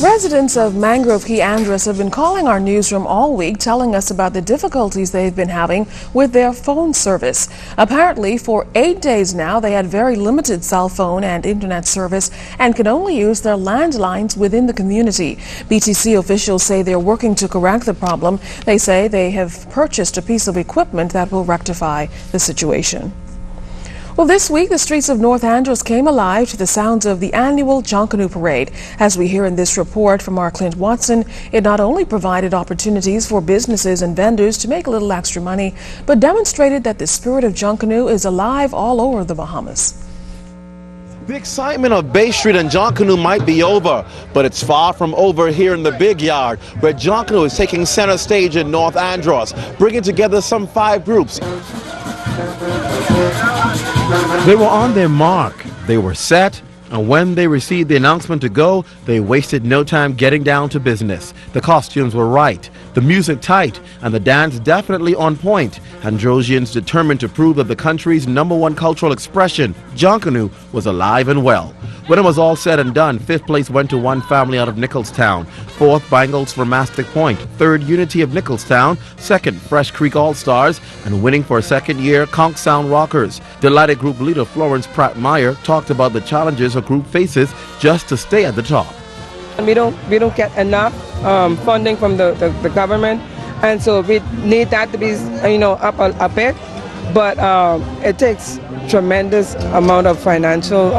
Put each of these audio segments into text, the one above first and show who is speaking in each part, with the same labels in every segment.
Speaker 1: Residents of Mangrove Key Andros have been calling our newsroom all week, telling us about the difficulties they've been having with their phone service. Apparently, for 8 days now, they had very limited cell phone and internet service and can only use their landlines within the community. BTC officials say they're working to correct the problem. They say they have purchased a piece of equipment that will rectify the situation. Well, this week, the streets of North Andros came alive to the sounds of the annual Junkanoo Parade. As we hear in this report from our Clint Watson, it not only provided opportunities for businesses and vendors to make a little extra money, but demonstrated that the spirit of Junkanoo is alive all over the Bahamas.
Speaker 2: The excitement of Bay Street and Junkanoo might be over, but it's far from over here in the Big Yard, where Junkanoo is taking center stage in North Andros, bringing together some 5 groups. They were on their mark, they were set, and when they received the announcement to go, they wasted no time getting down to business. The costumes were right, the music tight, and the dance definitely on point. Androsians determined to prove that the country's #1 cultural expression, Junkanoo, was alive and well. When it was all said and done, 5th place went to one family out of Nicholstown, 4th Bangles from Mastic Point, 3rd Unity of Nicholstown, 2nd Fresh Creek All-Stars, and winning for a 2nd year, Conch Sound Rockers. Delighted group leader Florence Pratt-Meyer talked about the challenges a group faces just to stay at the top.
Speaker 3: We don't get enough funding from the government, and so we need that to be up a bit, but it takes tremendous amount of financial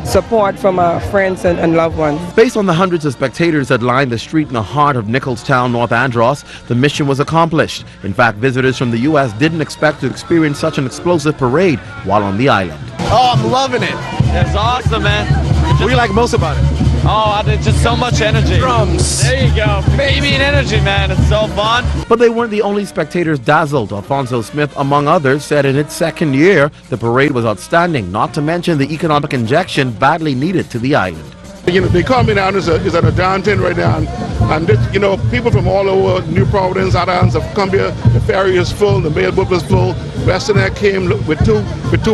Speaker 3: support from our friends and loved ones.
Speaker 2: Based on the hundreds of spectators that lined the street in the heart of Nicholstown, North Andros, the mission was accomplished. In fact, visitors from the U.S. didn't expect to experience such an explosive parade while on the island.
Speaker 4: Oh, I'm loving it. It's awesome, man.
Speaker 2: What do you like most about it?
Speaker 4: Oh, just so much energy. Drums. There you go. Baby and energy, man. It's so fun.
Speaker 2: But they weren't the only spectators dazzled. Alfonso Smith, among others, said in its 2nd year, the parade was outstanding, not to mention the economic injection badly needed to the island.
Speaker 5: The economy now is at a downturn right now, and this, people from all over New Providence, other islands have come here. The ferry is full, the mailboat is full. Western Air came with two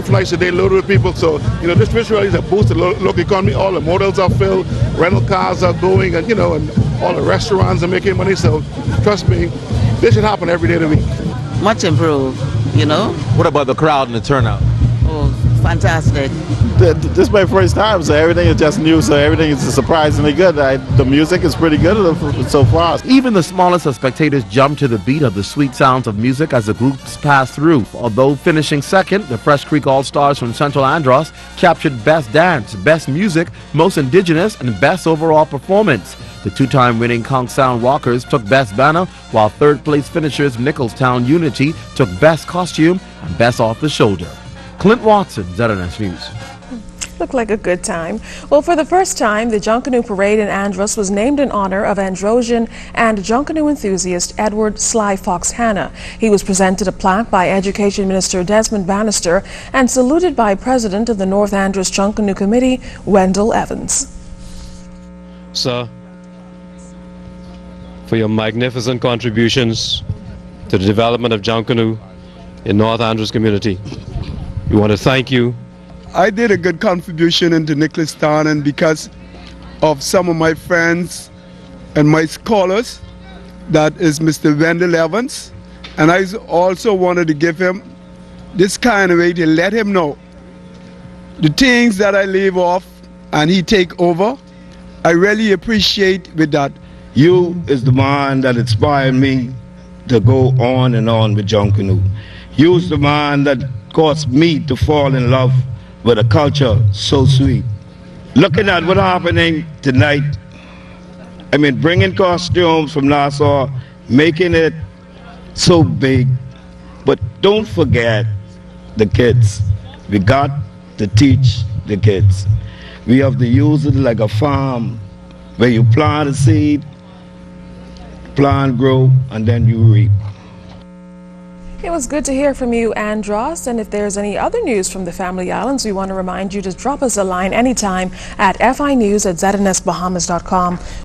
Speaker 5: flights a day loaded with people. So this really is a boost to the local economy. All the motels are filled, rental cars are going, and and all the restaurants are making money. So trust me, this should happen every day of the week.
Speaker 6: Much improved,
Speaker 2: What about the crowd and the turnout?
Speaker 6: Oh, fantastic.
Speaker 7: This is my first time, so everything is just new, so everything is surprisingly good. The music is pretty good so far.
Speaker 2: Even the smallest of spectators jumped to the beat of the sweet sounds of music as the groups passed through. Although finishing 2nd, the Fresh Creek All-Stars from Central Andros captured Best Dance, Best Music, Most Indigenous, and Best Overall Performance. The 2-time winning Conch Sound Rockers took Best Banner, while 3rd place finishers Nicholstown Unity took Best Costume and Best Off the Shoulder. Clint Watson, ZNS News.
Speaker 1: Looked like a good time. Well, for the first time, the Junkanoo Parade in Andros was named in honor of Androsian and Junkanoo enthusiast Edward Sly Fox Hanna. He was presented a plaque by Education Minister Desmond Bannister and saluted by President of the North Andros Junkanoo Committee, Wendell Evans.
Speaker 8: Sir, for your magnificent contributions to the development of Junkanoo in North Andros community, we want to thank you.
Speaker 9: I did a good contribution into Nicholstown, and because of some of my friends and my scholars, that is Mr. Wendell Evans, and I also wanted to give him this kind of way to let him know the things that I leave off and he take over. I really appreciate with that.
Speaker 10: You is the man that inspired me to go on and on with Junkanoo. You is the man that caused me to fall in love with a culture so sweet. Looking at what's happening tonight, bringing costumes from Nassau, making it so big, but don't forget the kids. We got to teach the kids. We have to use it like a farm where you plant a seed, plant, grow, and then you reap.
Speaker 1: It was good to hear from you, Andros, and if there's any other news from the Family Islands, we want to remind you to drop us a line anytime at finews@znsbahamas.com.